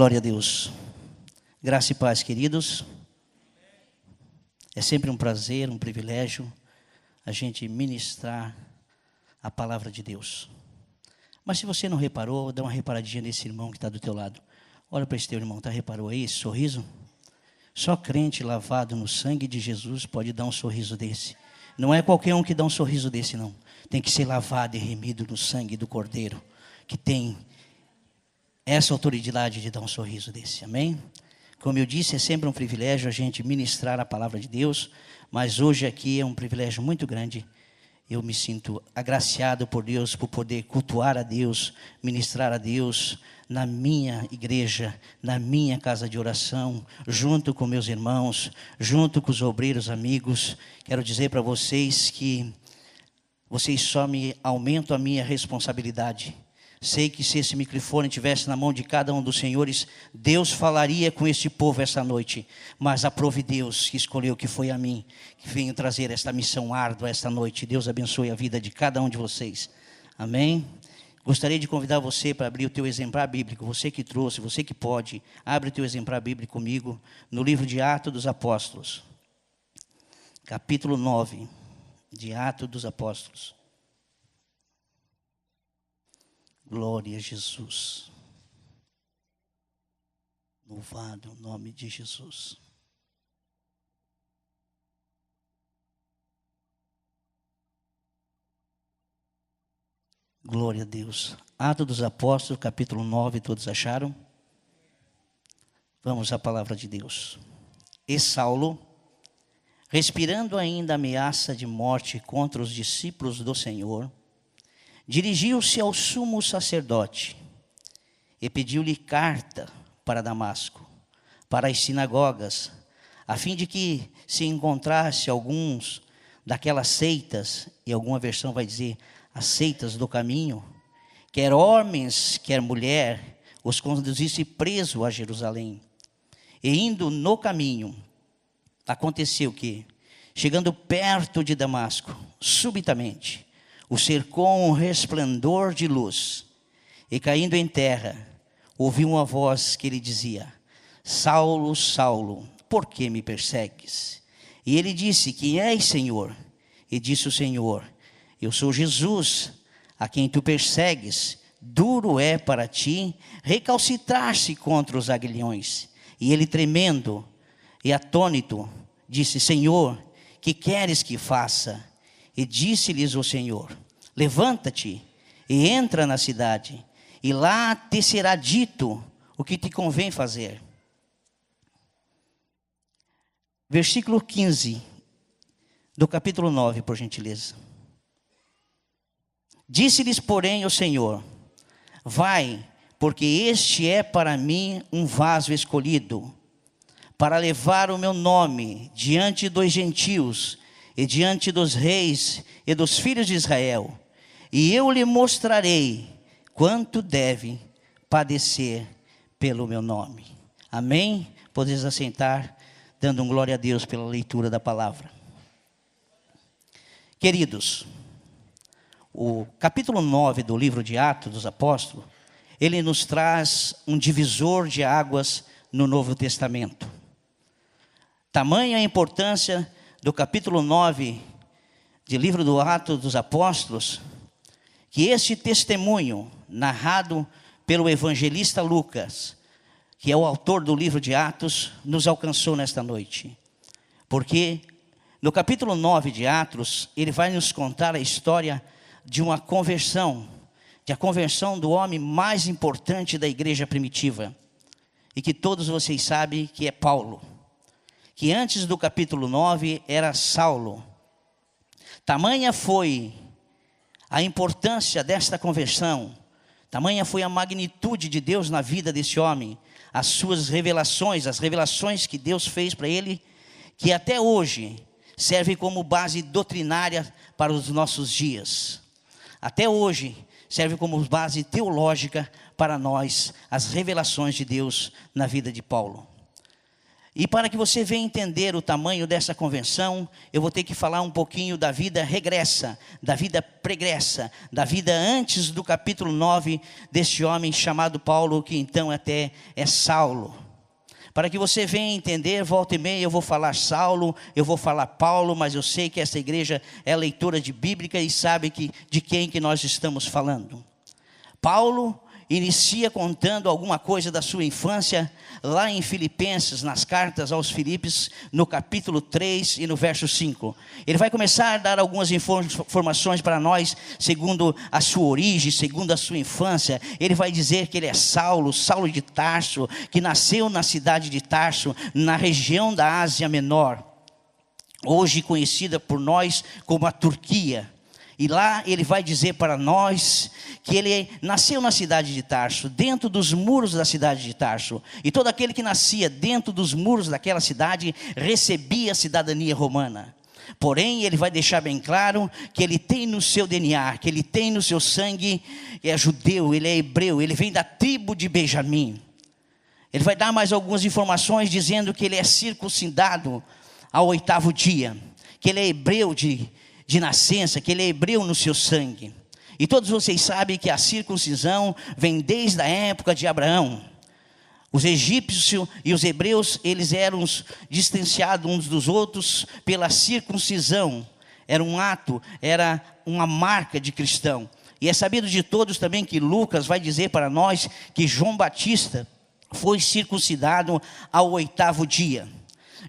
Glória a Deus. Graça e paz, queridos. É sempre um prazer, um privilégio a gente ministrar a palavra de Deus. Mas se você não reparou, dá uma reparadinha nesse irmão que está do teu lado. Olha para esse teu irmão, reparou aí esse sorriso? Só crente lavado no sangue de Jesus pode dar um sorriso desse. Não é qualquer um que dá um sorriso desse, não. Tem que ser lavado e remido no sangue do Cordeiro, que tem essa autoridade de dar um sorriso desse, amém? Como eu disse, é sempre um privilégio a gente ministrar a palavra de Deus, mas hoje aqui é um privilégio muito grande. Eu me sinto agraciado por Deus, por poder cultuar a Deus, ministrar a Deus na minha igreja, na minha casa de oração, junto com meus irmãos, junto com os obreiros amigos. Quero dizer para vocês que vocês só me aumentam a minha responsabilidade. Sei que se esse microfone estivesse na mão de cada um dos senhores, Deus falaria com este povo esta noite. Mas aprove Deus que escolheu, que foi a mim, que veio trazer esta missão árdua esta noite. Deus abençoe a vida de cada um de vocês. Amém? Gostaria de convidar você para abrir o teu exemplar bíblico. Você que trouxe, você que pode, abre o teu exemplar bíblico comigo no livro de Atos dos Apóstolos. Capítulo 9 de Atos dos Apóstolos. Glória a Jesus. Louvado o nome de Jesus. Glória a Deus. Atos dos Apóstolos, capítulo 9, todos acharam? Vamos à palavra de Deus. E Saulo, respirando ainda a ameaça de morte contra os discípulos do Senhor, dirigiu-se ao sumo sacerdote e pediu-lhe carta para Damasco, para as sinagogas, a fim de que se encontrasse alguns daquelas seitas, e alguma versão vai dizer, as seitas do caminho, quer homens, quer mulher, os conduzisse preso a Jerusalém. E indo no caminho, aconteceu que, chegando perto de Damasco, subitamente, o cercou um resplendor de luz, e caindo em terra, ouviu uma voz que lhe dizia: Saulo, Saulo, por que me persegues? E ele disse: quem és, Senhor? E disse o Senhor: eu sou Jesus, a quem tu persegues. Duro é para ti recalcitrar-se contra os aguilhões. E ele, tremendo e atônito, disse: Senhor, que queres que faça? E disse-lhes o Senhor: levanta-te e entra na cidade, e lá te será dito o que te convém fazer. Versículo 15 do capítulo 9, por gentileza. Disse-lhes, porém, o Senhor: vai, porque este é para mim um vaso escolhido, para levar o meu nome diante dos gentios, e diante dos reis e dos filhos de Israel, e eu lhe mostrarei quanto deve padecer pelo meu nome. Amém? Podeis assentar, dando glória a Deus pela leitura da palavra. Queridos, o capítulo 9 do livro de Atos dos Apóstolos, ele nos traz um divisor de águas no Novo Testamento. Tamanha a importância do capítulo 9 do livro do Atos dos Apóstolos, que este testemunho narrado pelo evangelista Lucas, que é o autor do livro de Atos, nos alcançou nesta noite. Porque no capítulo 9 de Atos, ele vai nos contar a história de uma conversão, a conversão do homem mais importante da igreja primitiva, e que todos vocês sabem que é Paulo, que antes do capítulo 9 era Saulo. Tamanha foi a importância desta conversão, tamanha foi a magnitude de Deus na vida desse homem, as suas revelações, as revelações que Deus fez para ele, que até hoje serve como base doutrinária para os nossos dias. Até hoje serve como base teológica para nós, as revelações de Deus na vida de Paulo. E para que você venha entender o tamanho dessa convenção, eu vou ter que falar um pouquinho da vida regressa, da vida pregressa, da vida antes do capítulo 9 deste homem chamado Paulo, que então até é Saulo. Para que você venha entender, volta e meia eu vou falar Saulo, eu vou falar Paulo, mas eu sei que essa igreja é leitora de Bíblia e sabe de quem que nós estamos falando. Paulo inicia contando alguma coisa da sua infância, lá em Filipenses, nas cartas aos Filipos, no capítulo 3 e no verso 5. Ele vai começar a dar algumas informações para nós, segundo a sua origem, segundo a sua infância. Ele vai dizer que ele é Saulo de Tarso, que nasceu na cidade de Tarso, na região da Ásia Menor, hoje conhecida por nós como a Turquia. E lá ele vai dizer para nós que ele nasceu na cidade de Tarso, dentro dos muros da cidade de Tarso. E todo aquele que nascia dentro dos muros daquela cidade recebia a cidadania romana. Porém, ele vai deixar bem claro que ele tem no seu DNA, que ele tem no seu sangue, é judeu, ele é hebreu, ele vem da tribo de Benjamim. Ele vai dar mais algumas informações dizendo que ele é circuncidado ao 8º dia, que ele é hebreu de nascença, que ele é hebreu no seu sangue. E todos vocês sabem que a circuncisão vem desde a época de Abraão. Os egípcios e os hebreus, eles eram distanciados uns dos outros pela circuncisão. Era um ato, era uma marca de cristão. E é sabido de todos também que Lucas vai dizer para nós que João Batista foi circuncidado ao 8º dia.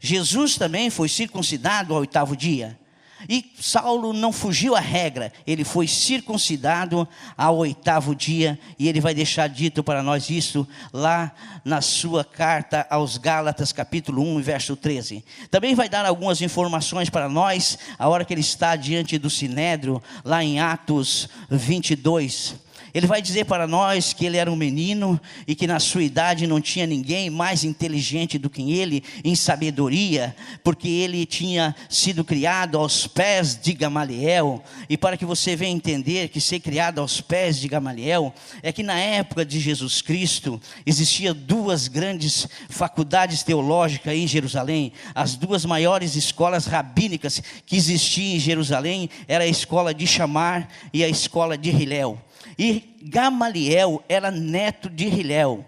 Jesus também foi circuncidado ao 8º dia. E Saulo não fugiu à regra, ele foi circuncidado ao 8º dia, e ele vai deixar dito para nós isso lá na sua carta aos Gálatas, capítulo 1, verso 13. Também vai dar algumas informações para nós, a hora que ele está diante do Sinédrio, lá em Atos 22. Ele vai dizer para nós que ele era um menino e que na sua idade não tinha ninguém mais inteligente do que ele em sabedoria, porque ele tinha sido criado aos pés de Gamaliel. E para que você venha entender que ser criado aos pés de Gamaliel é que na época de Jesus Cristo existia 2 grandes faculdades teológicas em Jerusalém. As 2 maiores escolas rabínicas que existiam em Jerusalém era a escola de Chamar e a escola de Hilel. E Gamaliel era neto de Hilel.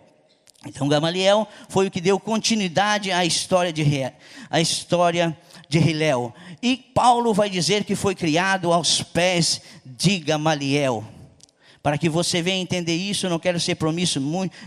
Então Gamaliel foi o que deu continuidade à história de Hilel. E Paulo vai dizer que foi criado aos pés de Gamaliel. Para que você venha entender isso, eu não quero ser promisso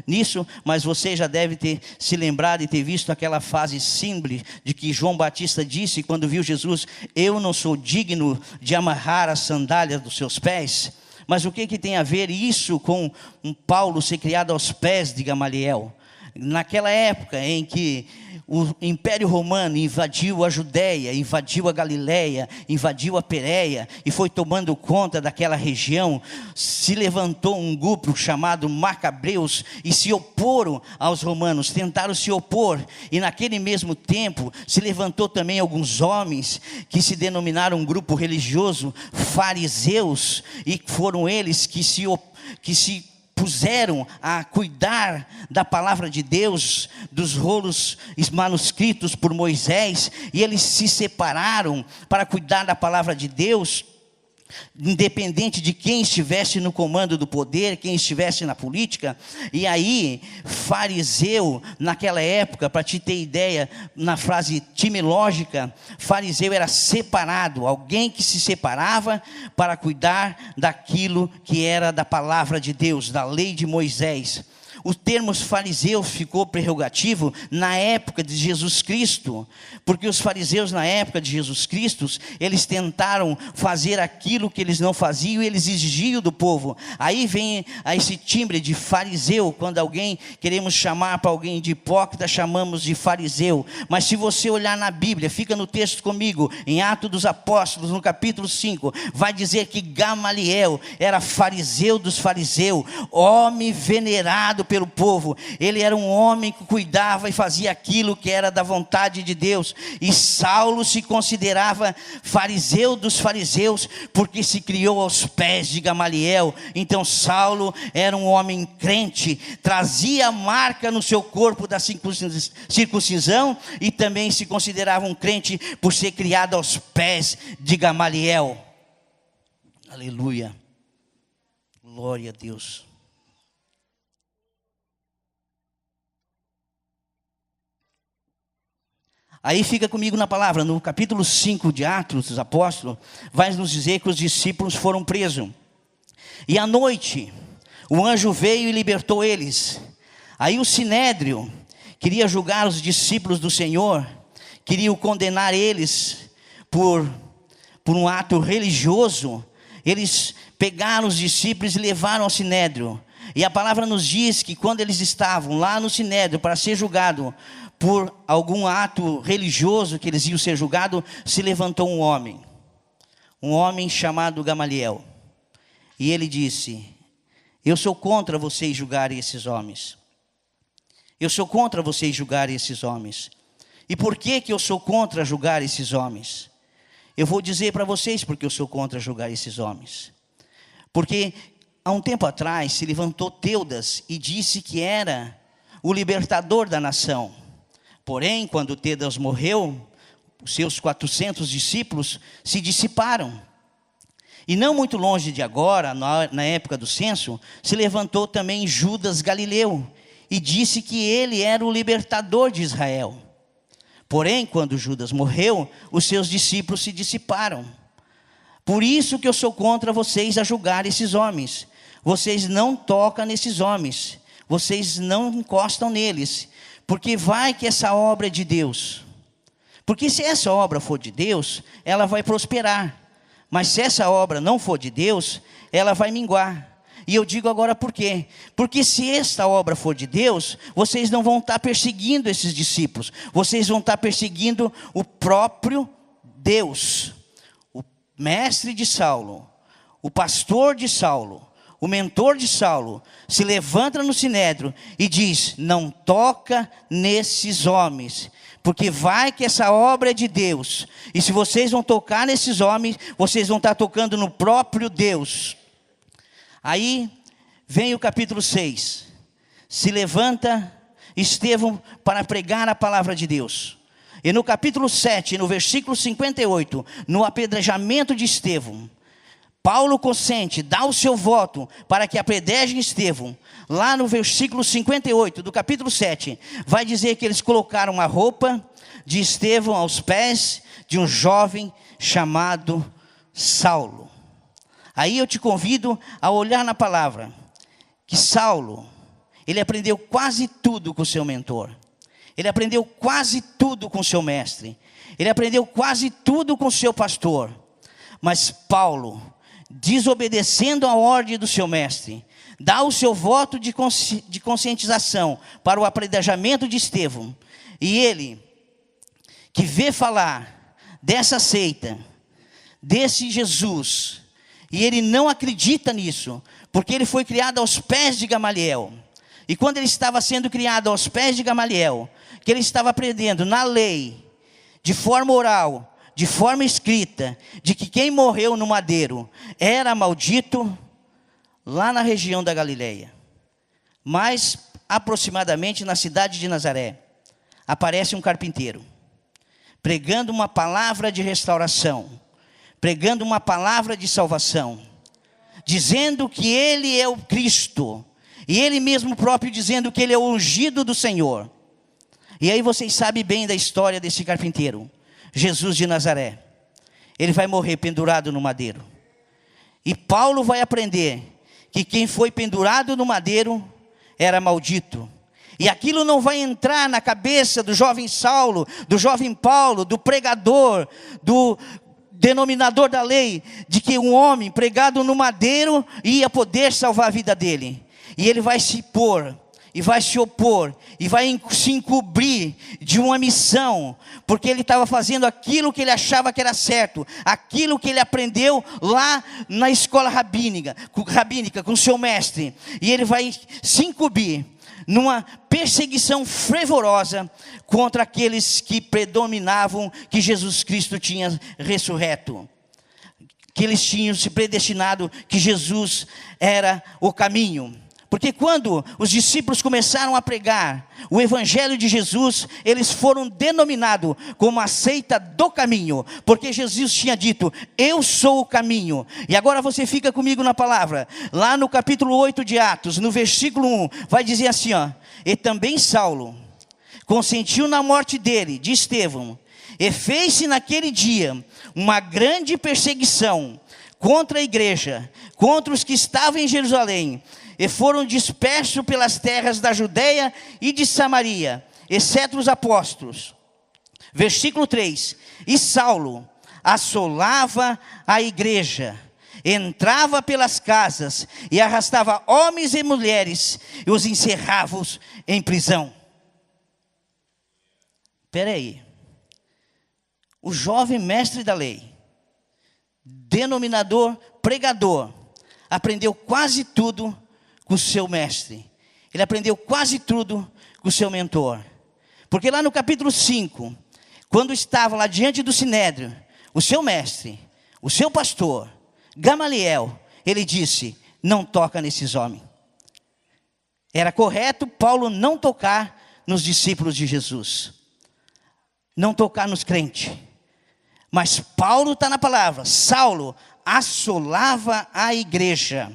nisso, mas você já deve ter se lembrado e ter visto aquela frase simples de que João Batista disse quando viu Jesus: eu não sou digno de amarrar as sandálias dos seus pés. Mas o que tem a ver isso com um Paulo ser criado aos pés de Gamaliel? Naquela época em que o Império Romano invadiu a Judéia, invadiu a Galileia, invadiu a Pérea e foi tomando conta daquela região, se levantou um grupo chamado Macabeus e se oporam aos romanos, tentaram se opor. E naquele mesmo tempo se levantou também alguns homens que se denominaram um grupo religioso, fariseus, e foram eles que se puseram a cuidar da palavra de Deus, dos rolos manuscritos por Moisés, e eles se separaram para cuidar da palavra de Deus, independente de quem estivesse no comando do poder, quem estivesse na política. E aí, fariseu, naquela época, para te ter ideia, na frase etimológica, fariseu era separado, alguém que se separava para cuidar daquilo que era da palavra de Deus, da lei de Moisés. O termo fariseu ficou prerrogativo na época de Jesus Cristo, porque os fariseus na época de Jesus Cristo, eles tentaram fazer aquilo que eles não faziam e eles exigiam do povo. Aí vem esse timbre de fariseu, quando queremos chamar para alguém de hipócrita, chamamos de fariseu. Mas se você olhar na Bíblia, fica no texto comigo, em Atos dos Apóstolos, no capítulo 5, vai dizer que Gamaliel era fariseu dos fariseus, homem venerado pelo povo. Ele era um homem que cuidava e fazia aquilo que era da vontade de Deus. E Saulo se considerava fariseu dos fariseus, porque se criou aos pés de Gamaliel. Então Saulo era um homem crente, trazia a marca no seu corpo da circuncisão, e também se considerava um crente por ser criado aos pés de Gamaliel. Aleluia, glória a Deus. Aí fica comigo na palavra, no capítulo 5 de Atos dos Apóstolos, vai nos dizer que os discípulos foram presos. E à noite, o anjo veio e libertou eles. Aí o Sinédrio queria julgar os discípulos do Senhor, queria condenar eles por um ato religioso. Eles pegaram os discípulos e levaram ao Sinédrio. E a palavra nos diz que quando eles estavam lá no Sinédrio para ser julgado por algum ato religioso que eles iam ser julgados, se levantou um homem chamado Gamaliel. E ele disse: eu sou contra vocês julgarem esses homens. Eu sou contra vocês julgarem esses homens. E por que eu sou contra julgar esses homens? Eu vou dizer para vocês porque eu sou contra julgar esses homens. Porque há um tempo atrás se levantou Teudas e disse que era o libertador da nação. Porém, quando Teudas morreu, os seus 400 discípulos se dissiparam. E não muito longe de agora, na época do censo, se levantou também Judas Galileu e disse que ele era o libertador de Israel. Porém, quando Judas morreu, os seus discípulos se dissiparam. Por isso que eu sou contra vocês a julgar esses homens. Vocês não tocam nesses homens. Vocês não encostam neles. Porque vai que essa obra é de Deus. Porque se essa obra for de Deus, ela vai prosperar. Mas se essa obra não for de Deus, ela vai minguar. E eu digo agora por quê? Porque se esta obra for de Deus, vocês não vão estar perseguindo esses discípulos. Vocês vão estar perseguindo o próprio Deus. O mestre de Saulo, o pastor de Saulo, o mentor de Saulo, se levanta no Sinédrio e diz: não toca nesses homens. Porque vai que essa obra é de Deus. E se vocês vão tocar nesses homens, vocês vão estar tocando no próprio Deus. Aí vem o capítulo 6. Se levanta Estevão para pregar a palavra de Deus. E no capítulo 7, no versículo 58, no apedrejamento de Estevão, Paulo consente, dá o seu voto para que apedrejem Estevão. Lá no versículo 58 do capítulo 7, vai dizer que eles colocaram a roupa de Estevão aos pés de um jovem chamado Saulo. Aí eu te convido a olhar na palavra, que Saulo, ele aprendeu quase tudo com o seu mentor. Ele aprendeu quase tudo com o seu mestre. Ele aprendeu quase tudo com o seu pastor. Mas Paulo, desobedecendo a ordem do seu mestre, dá o seu voto de conscientização para o apedrejamento de Estevão. E ele, que vê falar dessa seita, desse Jesus, e ele não acredita nisso, porque ele foi criado aos pés de Gamaliel. E quando ele estava sendo criado aos pés de Gamaliel, que ele estava aprendendo na lei, de forma oral, de forma escrita, de que quem morreu no madeiro era maldito, lá na região da Galileia, mais aproximadamente na cidade de Nazaré, aparece um carpinteiro, pregando uma palavra de restauração, pregando uma palavra de salvação, dizendo que ele é o Cristo, e ele mesmo próprio dizendo que ele é o ungido do Senhor. E aí vocês sabem bem da história desse carpinteiro, Jesus de Nazaré. Ele vai morrer pendurado no madeiro. E Paulo vai aprender que quem foi pendurado no madeiro era maldito. E aquilo não vai entrar na cabeça do jovem Saulo, do jovem Paulo, do pregador, do denominador da lei, de que um homem pregado no madeiro ia poder salvar a vida dele. E ele vai se pôr, e vai se opor, e vai se encobrir de uma missão, porque ele estava fazendo aquilo que ele achava que era certo, aquilo que ele aprendeu lá na escola rabínica com seu mestre, e ele vai se encobrir, numa perseguição fervorosa contra aqueles que predominavam que Jesus Cristo tinha ressurreto. Que eles tinham se predestinado que Jesus era o caminho. Porque quando os discípulos começaram a pregar o evangelho de Jesus, eles foram denominados como a seita do caminho, porque Jesus tinha dito, eu sou o caminho. E agora você fica comigo na palavra, lá no capítulo 8 de Atos, no versículo 1, vai dizer assim, ó, e também Saulo consentiu na morte dele, de Estevão, e fez-se naquele dia uma grande perseguição contra a igreja, contra os que estavam em Jerusalém, e foram dispersos pelas terras da Judeia e de Samaria, exceto os apóstolos. Versículo 3, e Saulo assolava a igreja, entrava pelas casas e arrastava homens e mulheres e os encerrava em prisão. Espera aí, o jovem mestre da lei, denominador, pregador, aprendeu quase tudo com o seu mestre. Ele aprendeu quase tudo com o seu mentor. Porque lá no capítulo 5, quando estava lá diante do sinédrio, o seu mestre, o seu pastor, Gamaliel, ele disse, não toca nesses homens. Era correto Paulo não tocar nos discípulos de Jesus. Não tocar nos crentes. Mas Paulo está na palavra, Saulo assolava a igreja.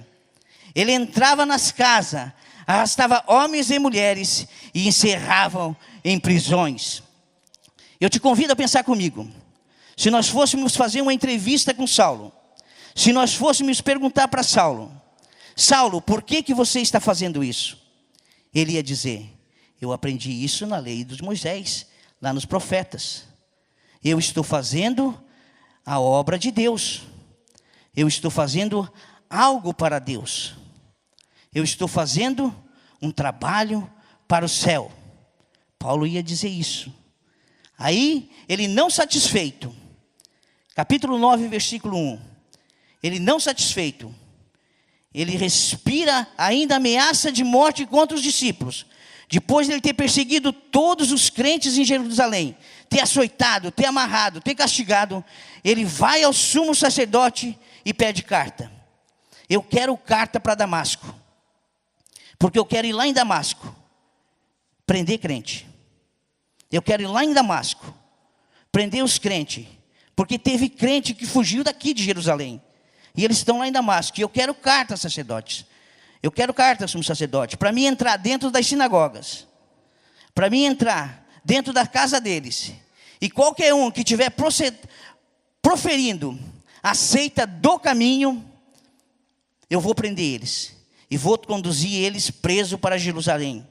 Ele entrava nas casas, arrastava homens e mulheres e encerravam em prisões. Eu te convido a pensar comigo. Se nós fôssemos fazer uma entrevista com Saulo, se nós fôssemos perguntar para Saulo, Saulo, por que você está fazendo isso? Ele ia dizer, eu aprendi isso na lei dos Moisés, lá nos profetas. Eu estou fazendo a obra de Deus. Eu estou fazendo algo para Deus. Eu estou fazendo um trabalho para o céu. Paulo ia dizer isso. Aí, ele não satisfeito. Capítulo 9, versículo 1. Ele não satisfeito. Ele respira ainda ameaça de morte contra os discípulos. Depois de ele ter perseguido todos os crentes em Jerusalém, ter açoitado, ter amarrado, ter castigado, ele vai ao sumo sacerdote e pede carta. Eu quero carta para Damasco. Porque eu quero ir lá em Damasco, prender crente. Eu quero ir lá em Damasco, prender os crentes. Porque teve crente que fugiu daqui de Jerusalém. E eles estão lá em Damasco. E eu quero carta, sacerdotes. Eu quero carta, sumo sacerdote, para mim entrar dentro das sinagogas. Para mim entrar dentro da casa deles. E qualquer um que estiver proferindo a seita do caminho, eu vou prender eles. E vou conduzir eles presos para Jerusalém.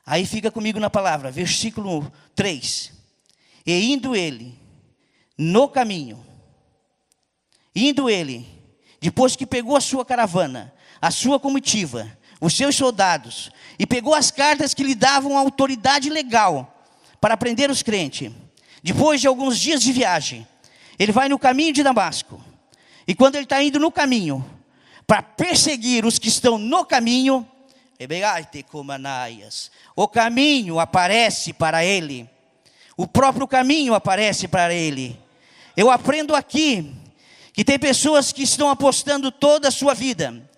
Aí fica comigo na palavra, versículo 3. E indo ele no caminho, depois que pegou a sua caravana, a sua comitiva, os seus soldados, e pegou as cartas que lhe davam autoridade legal para prender os crentes, depois de alguns dias de viagem, ele vai no caminho de Damasco. E quando ele está indo no caminho, para perseguir os que estão no caminho, o caminho aparece para ele. O próprio caminho aparece para ele. Eu aprendo aqui que tem pessoas que estão apostando toda a sua vida,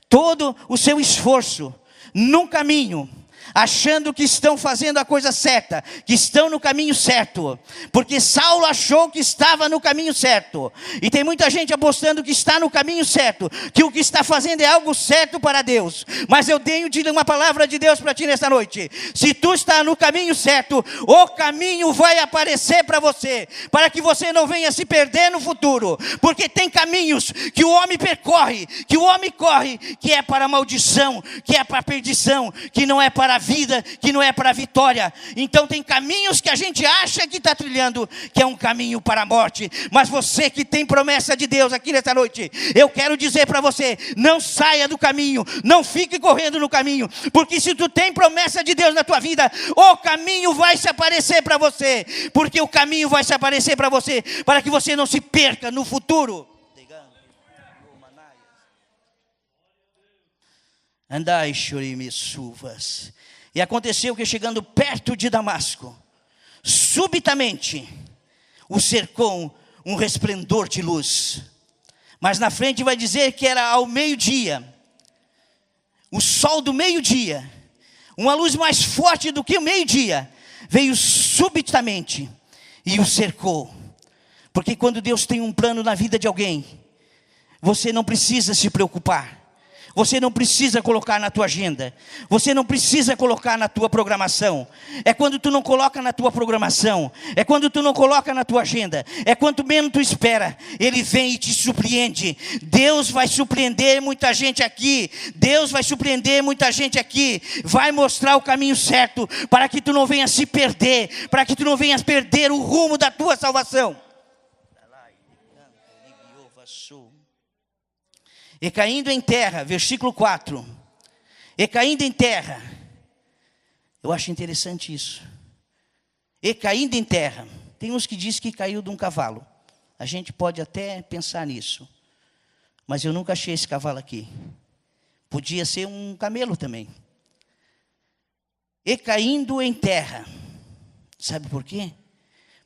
todo o seu esforço num caminho, achando que estão fazendo a coisa certa, que estão no caminho certo, porque Saulo achou que estava no caminho certo, e tem muita gente apostando que está no caminho certo, que o que está fazendo é algo certo para Deus. Mas eu tenho uma palavra de Deus para ti nesta noite. Se tu está no caminho certo, o caminho vai aparecer para você, para que você não venha se perder no futuro, porque tem caminhos que o homem percorre, que o homem corre, que é para a maldição, que é para a perdição, que não é para a vida, que não é para a vitória. Então tem caminhos que a gente acha que está trilhando, que é um caminho para a morte. Mas você que tem promessa de Deus aqui nesta noite, eu quero dizer para você, não saia do caminho, não fique correndo no caminho, porque se tu tem promessa de Deus na tua vida, o caminho vai se aparecer para você, porque o caminho vai se aparecer para você, para que você não se perca no futuro. Andai, chorime suvas. E aconteceu que, chegando perto de Damasco, subitamente o cercou um resplendor de luz. Mas na frente vai dizer que era ao meio-dia, o sol do meio-dia, uma luz mais forte do que o meio-dia, veio subitamente e o cercou. Porque quando Deus tem um plano na vida de alguém, você não precisa se preocupar. Você não precisa colocar na tua agenda. Você não precisa colocar na tua programação. É quando tu não coloca na tua programação. É quando tu não coloca na tua agenda. É quanto menos tu espera. Ele vem e te surpreende. Deus vai surpreender muita gente aqui. Deus vai surpreender muita gente aqui. Vai mostrar o caminho certo. Para que tu não venha se perder. Para que tu não venhas perder o rumo da tua salvação. E caindo em terra, versículo 4. E caindo em terra. Eu acho interessante isso. E caindo em terra. Tem uns que dizem que caiu de um cavalo. A gente pode até pensar nisso. Mas eu nunca achei esse cavalo aqui. Podia ser um camelo também. E caindo em terra. Sabe por quê?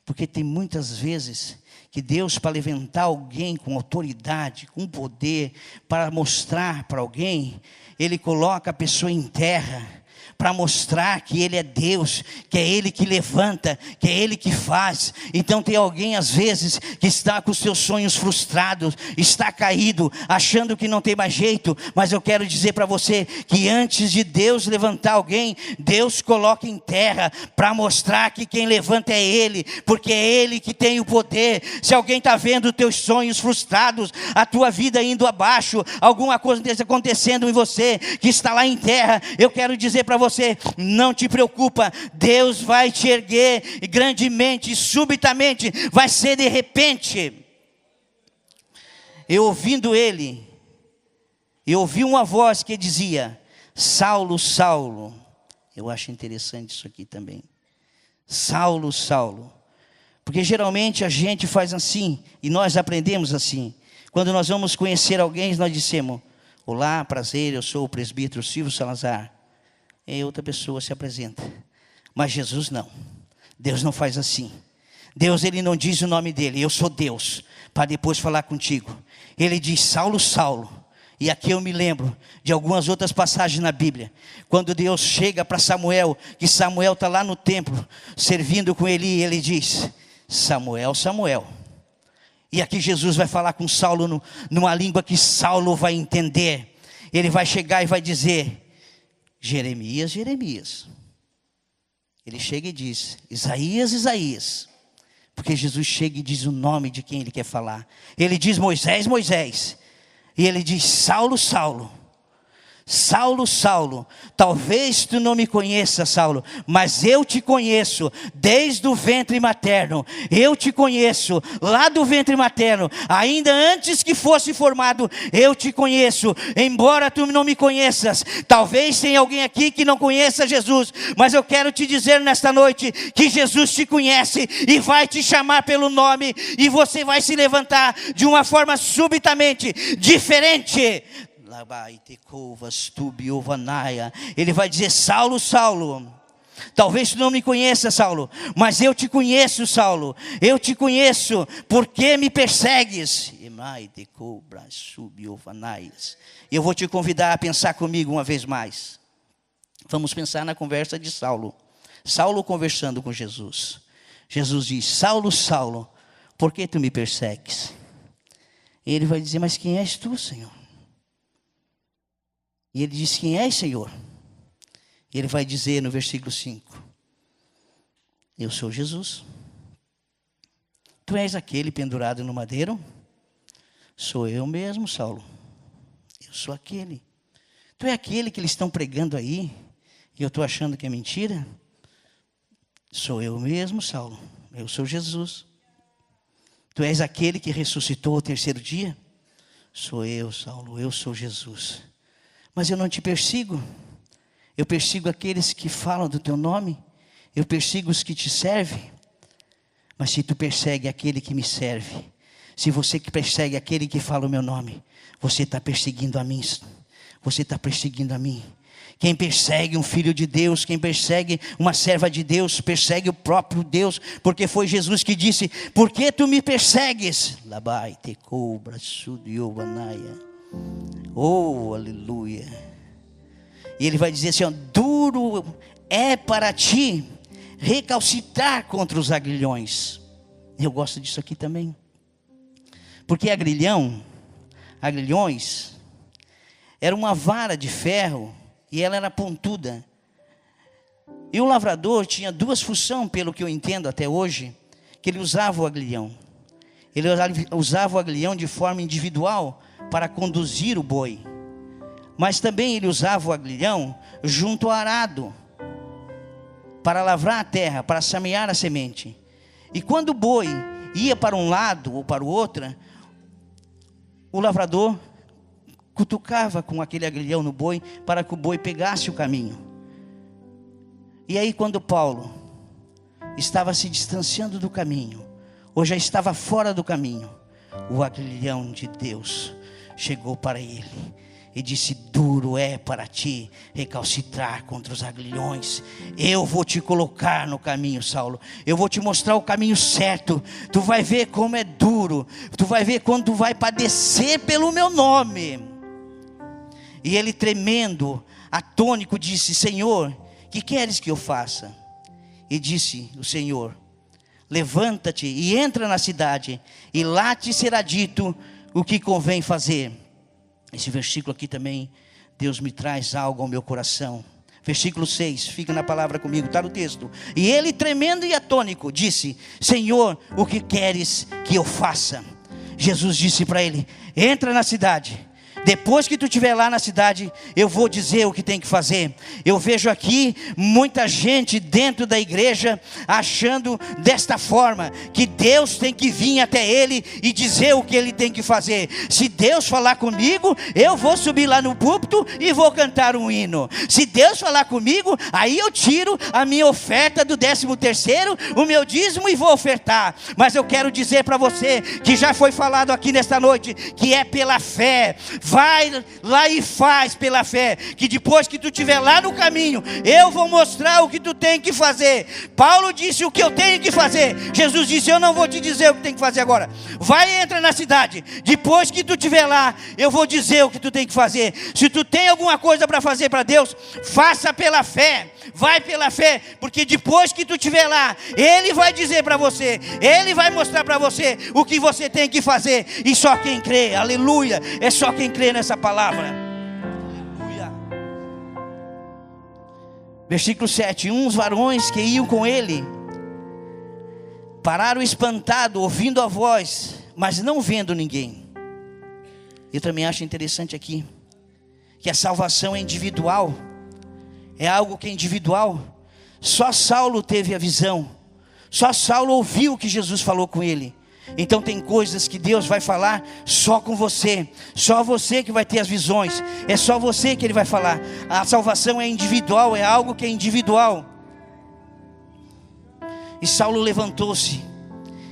Porque tem muitas vezes que Deus, para levantar alguém com autoridade, com poder, para mostrar para alguém, Ele coloca a pessoa em terra, para mostrar que Ele é Deus, que é Ele que levanta, que é Ele que faz. Então tem alguém às vezes que está com os seus sonhos frustrados, está caído, achando que não tem mais jeito. Mas eu quero dizer para você que antes de Deus levantar alguém, Deus coloca em terra, para mostrar que quem levanta é Ele, porque é Ele que tem o poder. Se alguém está vendo os teus sonhos frustrados, a tua vida indo abaixo, alguma coisa acontecendo em você, que está lá em terra, eu quero dizer para você, não te preocupa, Deus vai te erguer grandemente, subitamente, vai ser de repente. Eu ouvindo ele, eu ouvi uma voz que dizia: Saulo, Saulo. Eu acho interessante isso aqui também. Saulo, Saulo. Porque geralmente a gente faz assim, e nós aprendemos assim. Quando nós vamos conhecer alguém, nós dissemos: olá, prazer, eu sou o presbítero Silvio Salazar. E outra pessoa se apresenta. Mas Jesus não. Deus não faz assim. Deus, Ele não diz o nome dele: eu sou Deus, para depois falar contigo. Ele diz: Saulo, Saulo. E aqui eu me lembro de algumas outras passagens na Bíblia. Quando Deus chega para Samuel, que Samuel está lá no templo, servindo com Eli, e ele diz: Samuel, Samuel. E aqui Jesus vai falar com Saulo numa língua que Saulo vai entender. Ele vai chegar e vai dizer: Jeremias, Jeremias. Ele chega e diz: Isaías, Isaías. Porque Jesus chega e diz o nome de quem ele quer falar. Ele diz: Moisés, Moisés. E ele diz: Saulo, Saulo. Saulo, Saulo, talvez tu não me conheça, Saulo, mas eu te conheço desde o ventre materno. Eu te conheço lá do ventre materno, ainda antes que fosse formado, eu te conheço. Embora tu não me conheças, talvez tenha alguém aqui que não conheça Jesus, mas eu quero te dizer nesta noite que Jesus te conhece e vai te chamar pelo nome, e você vai se levantar de uma forma subitamente diferente. Ele vai dizer: Saulo, Saulo, talvez tu não me conheça, Saulo, mas eu te conheço, Saulo. Eu te conheço, porque me persegues? Eu vou te convidar a pensar comigo uma vez mais. Vamos pensar na conversa de Saulo. Saulo conversando com Jesus. Jesus diz: Saulo, Saulo, por que tu me persegues? E ele vai dizer: mas quem és tu, Senhor? E ele diz: quem és, Senhor? E ele vai dizer no versículo 5: eu sou Jesus. Tu és aquele pendurado no madeiro? Sou eu mesmo, Saulo. Eu sou aquele. Tu é aquele que eles estão pregando aí, e eu estou achando que é mentira? Sou eu mesmo, Saulo. Eu sou Jesus. Tu és aquele que ressuscitou ao terceiro dia? Sou eu, Saulo. Eu sou Jesus. Mas eu não te persigo. Eu persigo aqueles que falam do teu nome. Eu persigo os que te servem. Mas se tu persegue aquele que me serve, se você que persegue aquele que fala o meu nome, você está perseguindo a mim. você está perseguindo a mim. Quem persegue um filho de Deus, quem persegue uma serva de Deus, persegue o próprio Deus, porque foi Jesus que disse: por que tu me persegues? Labai te cobra sudiovanaia. Oh, aleluia. E ele vai dizer assim, ó, duro é para ti recalcitrar contra os aguilhões. Eu gosto disso aqui também, porque aguilhões era uma vara de ferro e ela era pontuda. E o lavrador tinha duas funções, pelo que eu entendo até hoje, que ele usava o aguilhão. Ele usava o aguilhão de forma individual para conduzir o boi, mas também ele usava o aguilhão junto ao arado, para lavrar a terra, para semear a semente. E quando o boi ia para um lado ou para o outro, o lavrador cutucava com aquele aguilhão no boi, para que o boi pegasse o caminho. E aí quando Paulo estava se distanciando do caminho, ou já estava fora do caminho, o aguilhão de Deus chegou para ele e disse: duro é para ti recalcitrar contra os aguilhões. Eu vou te colocar no caminho, Saulo. Eu vou te mostrar o caminho certo. Tu vai ver como é duro. Tu vai ver quando tu vai padecer pelo meu nome. E ele, tremendo, atônico, disse: Senhor, que queres que eu faça? E disse o Senhor: levanta-te e entra na cidade, e lá te será dito o que convém fazer. Esse versículo aqui também, Deus me traz algo ao meu coração. Versículo 6, fica na palavra comigo, está no texto. E ele, tremendo e atônico, disse: Senhor, o que queres que eu faça? Jesus disse para ele: entra na cidade. Depois que tu estiver lá na cidade, eu vou dizer o que tem que fazer. Eu vejo aqui muita gente dentro da igreja achando desta forma, que Deus tem que vir até ele e dizer o que ele tem que fazer. Se Deus falar comigo, eu vou subir lá no púlpito e vou cantar um hino. Se Deus falar comigo, aí eu tiro a minha oferta do 13º, o meu dízimo, e vou ofertar. Mas eu quero dizer para você, que já foi falado aqui nesta noite, que é pela fé. Vai lá e faz pela fé, que depois que tu estiver lá no caminho, eu vou mostrar o que tu tem que fazer. Paulo disse o que eu tenho que fazer. Jesus disse: eu não vou te dizer o que tem que fazer agora. Vai e entra na cidade. Depois que tu estiver lá, eu vou dizer o que tu tem que fazer. Se tu tem alguma coisa para fazer para Deus, faça pela fé. Vai pela fé, porque depois que tu estiver lá, Ele vai dizer para você, Ele vai mostrar para você o que você tem que fazer. E só quem crê, aleluia, é só quem crê nessa palavra. Aleluia. Versículo 7, uns varões que iam com ele pararam espantados, ouvindo a voz, mas não vendo ninguém. Eu também acho interessante aqui, que a salvação é individual. É algo que é individual. Só Saulo teve a visão. Só Saulo ouviu o que Jesus falou com ele. Então tem coisas que Deus vai falar só com você. Só você que vai ter as visões. É só você que Ele vai falar. A salvação é individual. É algo que é individual. E Saulo levantou-se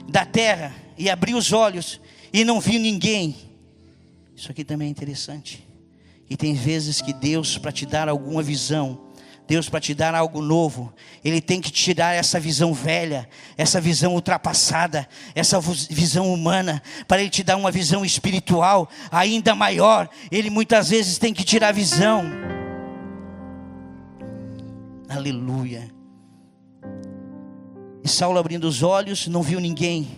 da terra e abriu os olhos e não viu ninguém. Isso aqui também é interessante. E tem vezes que Deus, para te dar alguma visão, Deus, para te dar algo novo, Ele tem que tirar essa visão velha, essa visão ultrapassada, essa visão humana, para Ele te dar uma visão espiritual ainda maior. Ele muitas vezes tem que tirar a visão. Aleluia. E Saulo, abrindo os olhos, não viu ninguém.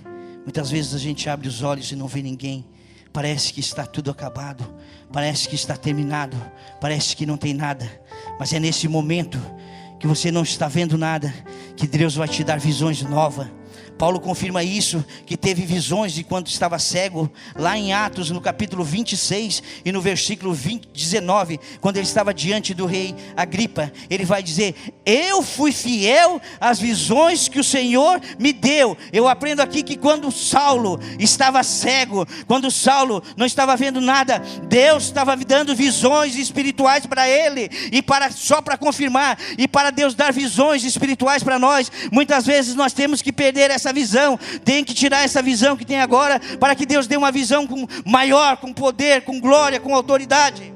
Muitas vezes a gente abre os olhos e não vê ninguém. Parece que está tudo acabado, parece que está terminado, parece que não tem nada. Mas é nesse momento que você não está vendo nada, que Deus vai te dar visões novas. Paulo confirma isso, que teve visões de quando estava cego, lá em Atos, no capítulo 26 e no versículo 19, quando ele estava diante do rei Agripa, ele vai dizer: eu fui fiel às visões que o Senhor me deu. Eu aprendo aqui que quando Saulo estava cego, quando Saulo não estava vendo nada, Deus estava dando visões espirituais para ele, e só para confirmar, e para Deus dar visões espirituais para nós, muitas vezes nós temos que perder essa visão, tem que tirar essa visão que tem agora, para que Deus dê uma visão maior, com poder, com glória, com autoridade.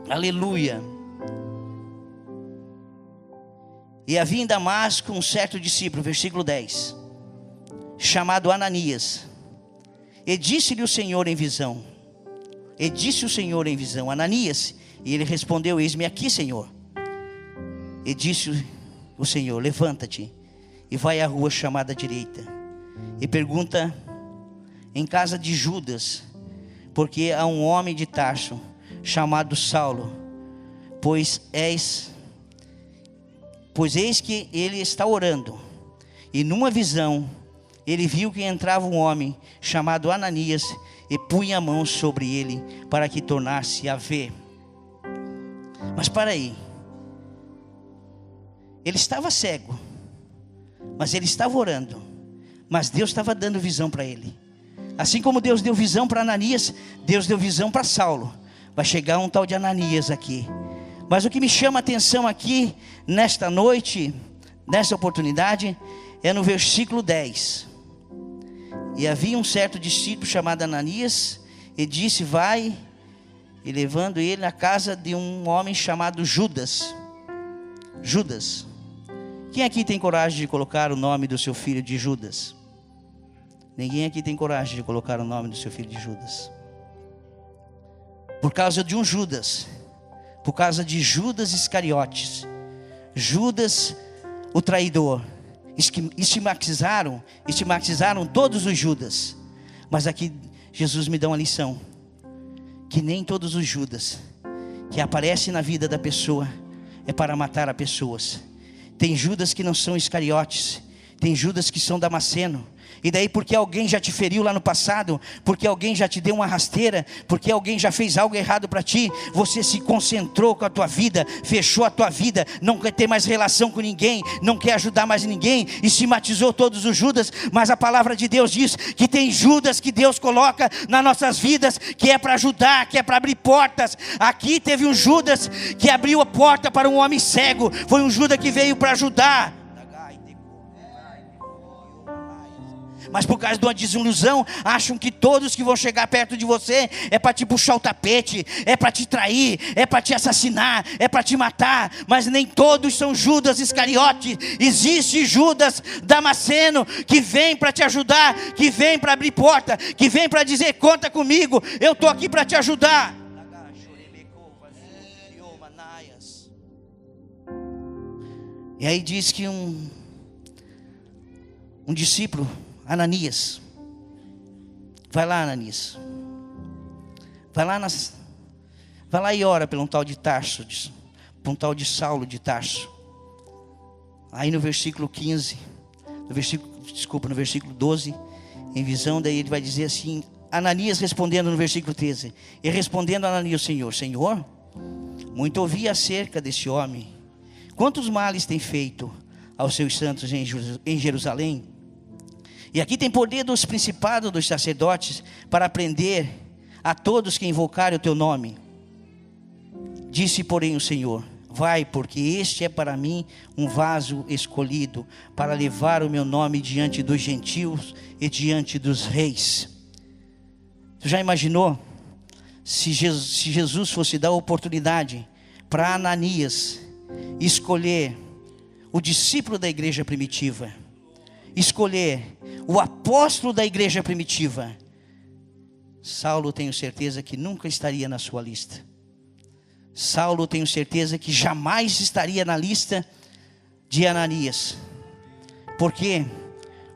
Aleluia. E havia em Damasco um certo discípulo, versículo 10, chamado Ananias. E disse-lhe o Senhor em visão. E disse o Senhor em visão: Ananias. E ele respondeu: eis-me aqui, Senhor. E disse o Senhor: levanta-te e vai à rua chamada direita, e pergunta em casa de Judas, porque há um homem de Tarso, chamado Saulo, pois eis que ele está orando. E numa visão ele viu que entrava um homem chamado Ananias, e punha a mão sobre ele, para que tornasse a ver. Mas para aí, ele estava cego, mas ele estava orando, mas Deus estava dando visão para ele. Assim como Deus deu visão para Ananias, Deus deu visão para Saulo. Vai chegar um tal de Ananias aqui. Mas o que me chama a atenção aqui, nesta noite, nessa oportunidade, é no versículo 10. E havia um certo discípulo chamado Ananias, e disse: vai, e levando ele à casa de um homem chamado Judas. Judas. Quem aqui tem coragem de colocar o nome do seu filho de Judas? Ninguém aqui tem coragem de colocar o nome do seu filho de Judas. Por causa de um Judas, por causa de Judas Iscariotes, Judas o traidor, estigmatizaram todos os Judas. Mas aqui Jesus me dá uma lição, que nem todos os Judas que aparecem na vida da pessoa é para matar as pessoas. Tem Judas que não são Iscariotes, tem Judas que são Damasceno. E daí, porque alguém já te feriu lá no passado, porque alguém já te deu uma rasteira, porque alguém já fez algo errado para ti, você se concentrou com a tua vida, fechou a tua vida, não quer ter mais relação com ninguém, não quer ajudar mais ninguém, e estigmatizou todos os Judas. Mas a palavra de Deus diz que tem Judas que Deus coloca nas nossas vidas, que é para ajudar, que é para abrir portas. Aqui teve um Judas que abriu a porta para um homem cego, foi um Judas que veio para ajudar. Mas por causa de uma desilusão, acham que todos que vão chegar perto de você é para te puxar o tapete, é para te trair, é para te assassinar, é para te matar. Mas nem todos são Judas Iscariote. Existe Judas Damasceno que vem para te ajudar, que vem para abrir porta, que vem para dizer: conta comigo, eu estou aqui para te ajudar. E aí diz que um discípulo, Ananias, vai lá, Ananias, vai lá e ora pelo um tal de Tarso, por um tal de Saulo de Tarso. Aí no versículo 15, no versículo 12, em visão, daí ele vai dizer assim: Ananias respondendo no versículo 13, e respondendo a Ananias: Senhor, muito ouvi acerca desse homem, quantos males tem feito aos seus santos em Jerusalém. E aqui tem poder dos principados dos sacerdotes para prender a todos que invocarem o teu nome. Disse, porém, o Senhor: vai, porque este é para mim um vaso escolhido, para levar o meu nome diante dos gentios e diante dos reis. Tu já imaginou se Jesus fosse dar oportunidade para Ananias escolher o discípulo da igreja primitiva, escolher o apóstolo da igreja primitiva? Saulo, tenho certeza que nunca estaria na sua lista. Saulo, tenho certeza que jamais estaria na lista de Ananias. Por quê?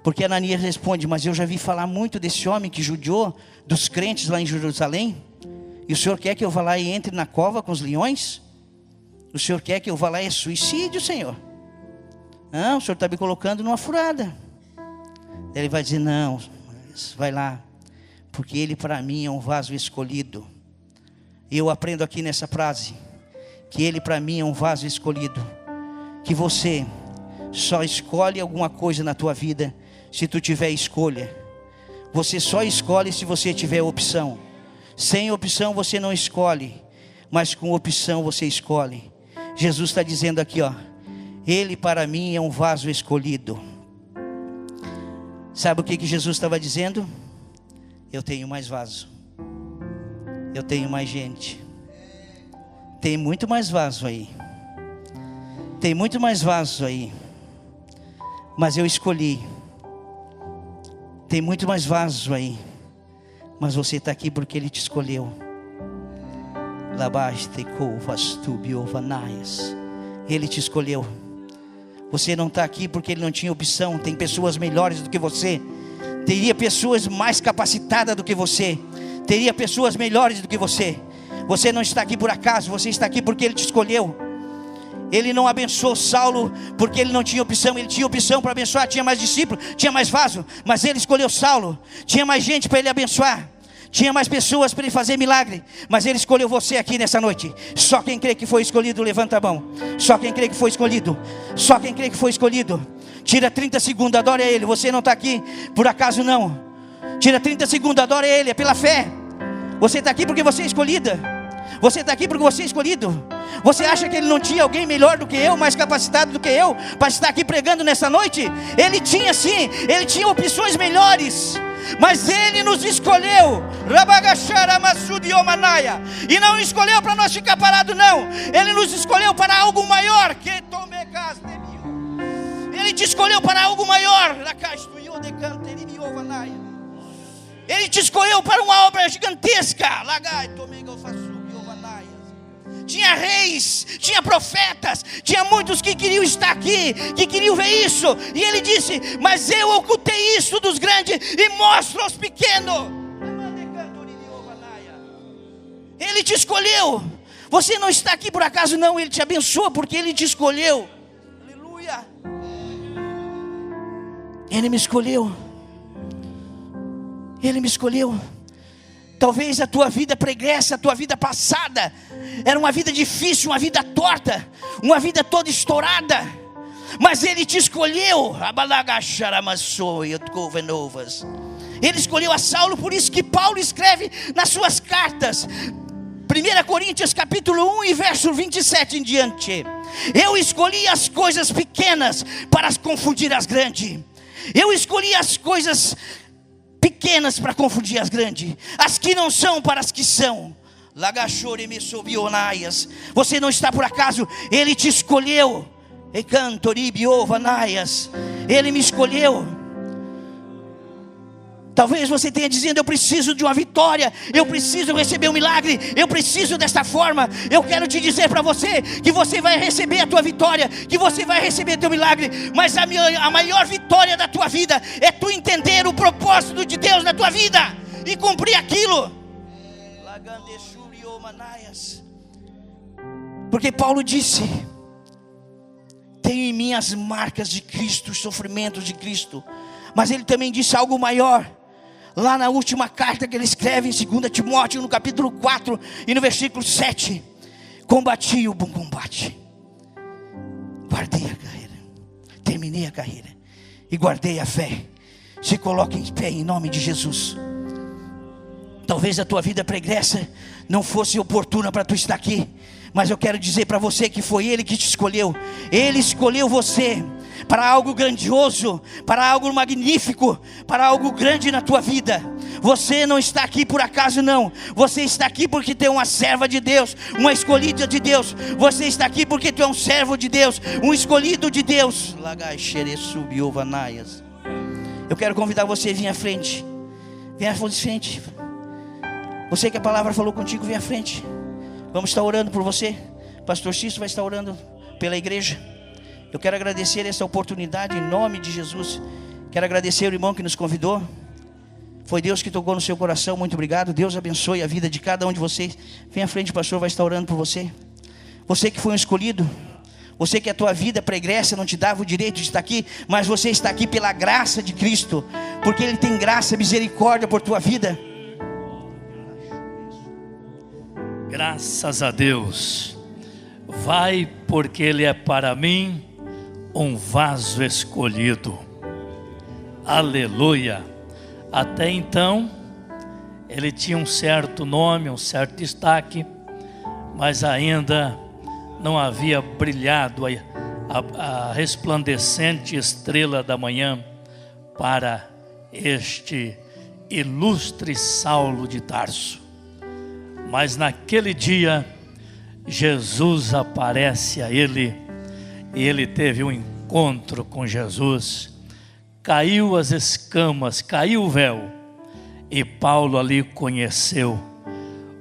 Porque Ananias responde: mas eu já vi falar muito desse homem que judiou dos crentes lá em Jerusalém. E o Senhor quer que eu vá lá e entre na cova com os leões? O Senhor quer que eu vá lá e é suicídio, Senhor? Não, o Senhor está me colocando numa furada. Ele vai dizer: não, vai lá, porque ele para mim é um vaso escolhido. E eu aprendo aqui nessa frase que ele para mim é um vaso escolhido. Que você só escolhe alguma coisa na tua vida se tu tiver escolha. Você só escolhe se você tiver opção. Sem opção você não escolhe, mas com opção você escolhe. Jesus está dizendo aqui, ó: ele para mim é um vaso escolhido. Sabe o que Jesus estava dizendo? Eu tenho mais vaso, eu tenho mais gente, Tem muito mais vaso aí. Tem muito mais vaso aí. Mas eu escolhi. Tem muito mais vaso aí. Mas você está aqui porque Ele te escolheu. Ele te escolheu. Você não está aqui porque Ele não tinha opção. Tem pessoas melhores do que você. Teria pessoas mais capacitadas do que você. Teria pessoas melhores do que você. Você não está aqui por acaso. Você está aqui porque Ele te escolheu. Ele não abençoou Saulo porque ele não tinha opção. Ele tinha opção para abençoar. Tinha mais discípulos, tinha mais vaso. Mas Ele escolheu Saulo. Tinha mais gente para Ele abençoar. Tinha mais pessoas para Ele fazer milagre. Mas Ele escolheu você aqui nessa noite. Só quem crê que foi escolhido, levanta a mão. Só quem crê que foi escolhido. Só quem crê que foi escolhido. Tira 30 segundos, adore a Ele. Você não está aqui por acaso não. Tira 30 segundos, adore a Ele, é pela fé. Você está aqui porque você é escolhida. Você está aqui porque você é escolhido. Você acha que Ele não tinha alguém melhor do que eu, mais capacitado do que eu, para estar aqui pregando nessa noite? Ele tinha sim, Ele tinha opções melhores. Mas Ele nos escolheu. E não escolheu para nós ficar parados não. Ele nos escolheu para algo maior. Ele te escolheu para algo maior. Ele te escolheu para uma obra gigantesca. Tinha reis, tinha profetas, tinha muitos que queriam estar aqui, que queriam ver isso. E Ele disse: mas eu ocultei isso dos grandes e mostro aos pequenos. Ele te escolheu. Você não está aqui por acaso não. Ele te abençoa porque Ele te escolheu. Aleluia. Ele me escolheu. Ele me escolheu. Talvez a tua vida pregressa, a tua vida passada era uma vida difícil, uma vida torta, uma vida toda estourada. Mas Ele te escolheu. Ele escolheu a Saulo. Por isso que Paulo escreve nas suas cartas, 1 Coríntios capítulo 1 e verso 27 em diante: eu escolhi as coisas pequenas para confundir as grandes. Eu escolhi as coisas pequenas para confundir as grandes, as que não são para as que são. Você não está por acaso. Ele te escolheu. Ele me escolheu. Talvez você tenha dizendo: eu preciso de uma vitória, eu preciso receber um milagre, eu preciso desta forma. Eu quero te dizer para você que você vai receber a tua vitória, que você vai receber teu milagre. Mas a maior vitória da tua vida é tu entender o propósito de Deus na tua vida e cumprir aquilo. Porque Paulo disse: tenho em mim as marcas de Cristo, os sofrimentos de Cristo. Mas ele também disse algo maior. Lá na última carta que ele escreve em 2 Timóteo, no capítulo 4 e no versículo 7: combati o bom combate, guardei a carreira, terminei a carreira e guardei a fé. Se coloque em pé em nome de Jesus. Talvez a tua vida pregressa não fosse oportuna para tu estar aqui, mas eu quero dizer para você que foi Ele que te escolheu. Ele escolheu você para algo grandioso, para algo magnífico, para algo grande na tua vida. Você não está aqui por acaso não. Você está aqui porque tu é uma serva de Deus, uma escolhida de Deus. Você está aqui porque tu é um servo de Deus, um escolhido de Deus. Eu quero convidar você a vir à frente. Vem à frente. Você que a palavra falou contigo, vem à frente. Vamos estar orando por você. Pastor Cício vai estar orando pela igreja. Eu quero agradecer essa oportunidade em nome de Jesus. Quero agradecer o irmão que nos convidou. Foi Deus que tocou no seu coração. Muito obrigado. Deus abençoe a vida de cada um de vocês. Vem à frente, o pastor vai estar orando por você. Você que foi um escolhido. Você que a tua vida pregressa não te dava o direito de estar aqui, mas você está aqui pela graça de Cristo, porque Ele tem graça e misericórdia por tua vida. Graças a Deus. Vai, porque Ele é para mim um vaso escolhido. Aleluia. Até então ele tinha um certo nome, um certo destaque, mas ainda não havia brilhado a resplandecente estrela da manhã para este ilustre Saulo de Tarso. Mas naquele dia Jesus aparece a ele, e ele teve um encontro com Jesus. Caiu as escamas, caiu o véu, e Paulo ali conheceu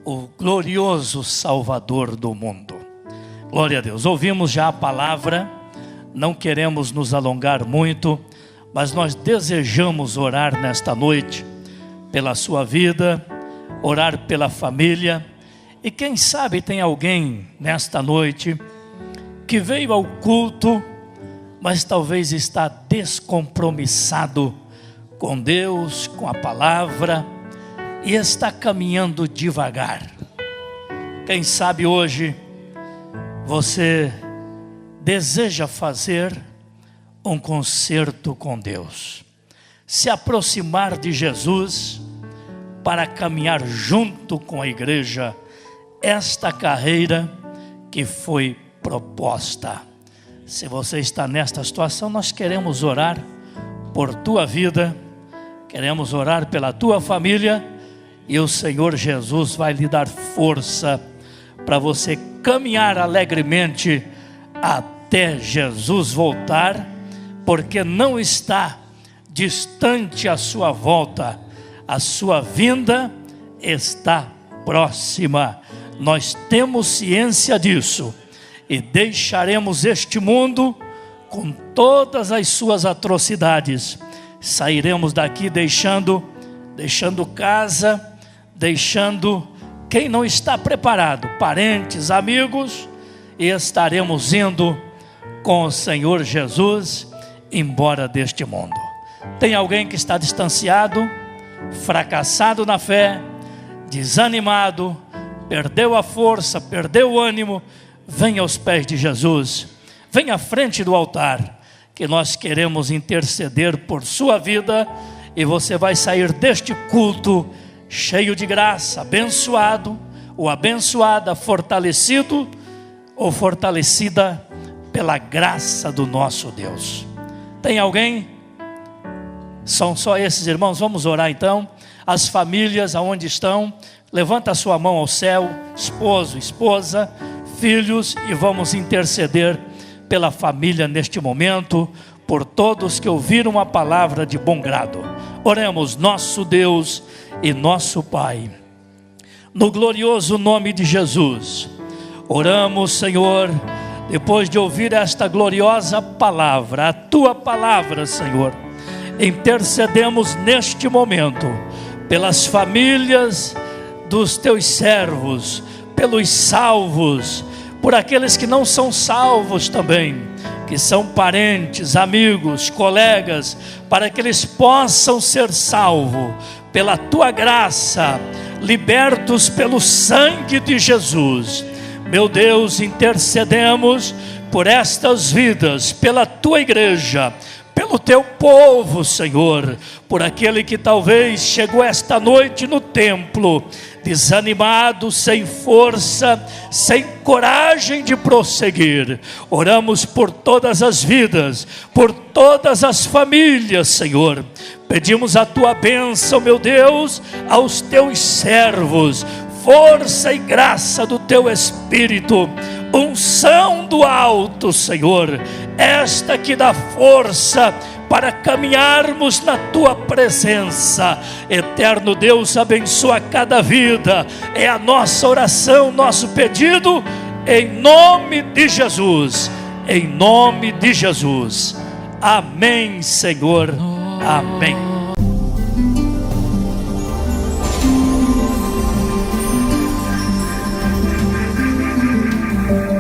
o glorioso Salvador do mundo. Glória a Deus. Ouvimos já a palavra, não queremos nos alongar muito, mas nós desejamos orar nesta noite pela sua vida, orar pela família. E quem sabe tem alguém nesta noite que veio ao culto, mas talvez está descompromissado com Deus, com a palavra, e está caminhando devagar. Quem sabe hoje você deseja fazer um concerto com Deus, se aproximar de Jesus para caminhar junto com a igreja esta carreira que foi proposta. Se você está nesta situação, nós queremos orar por tua vida, queremos orar pela tua família, e o Senhor Jesus vai lhe dar força para você caminhar alegremente até Jesus voltar, porque não está distante a sua volta, a sua vinda está próxima. Nós temos ciência disso, e deixaremos este mundo com todas as suas atrocidades. Sairemos daqui deixando casa, deixando quem não está preparado, parentes, amigos, e estaremos indo com o Senhor Jesus embora deste mundo. Tem alguém que está distanciado, fracassado na fé, desanimado, perdeu a força, perdeu o ânimo? Venha aos pés de Jesus, venha à frente do altar, que nós queremos interceder por sua vida, e você vai sair deste culto cheio de graça, abençoado ou abençoada, fortalecido ou fortalecida pela graça do nosso Deus. Tem alguém? São só esses irmãos? Vamos orar então. As famílias aonde estão, levanta a sua mão ao céu, esposo, esposa, filhos, e vamos interceder pela família neste momento, por todos que ouviram a palavra de bom grado. Oremos. Nosso Deus e nosso Pai, no glorioso nome de Jesus, oramos, Senhor, depois de ouvir esta gloriosa palavra, a tua palavra, Senhor, intercedemos neste momento pelas famílias dos teus servos, pelos salvos, por aqueles que não são salvos também, que são parentes, amigos, colegas, para que eles possam ser salvos pela tua graça, libertos pelo sangue de Jesus. Meu Deus, intercedemos por estas vidas, pela tua igreja, pelo teu povo, Senhor, por aquele que talvez chegou esta noite no templo desanimado, sem força, sem coragem de prosseguir. Oramos por todas as vidas, por todas as famílias, Senhor. Pedimos a tua bênção, meu Deus, aos teus servos, força e graça do teu Espírito, unção do alto, Senhor, esta que dá força para caminharmos na tua presença. Eterno Deus, abençoa cada vida, é a nossa oração, nosso pedido, em nome de Jesus, em nome de Jesus. Amém, Senhor, amém.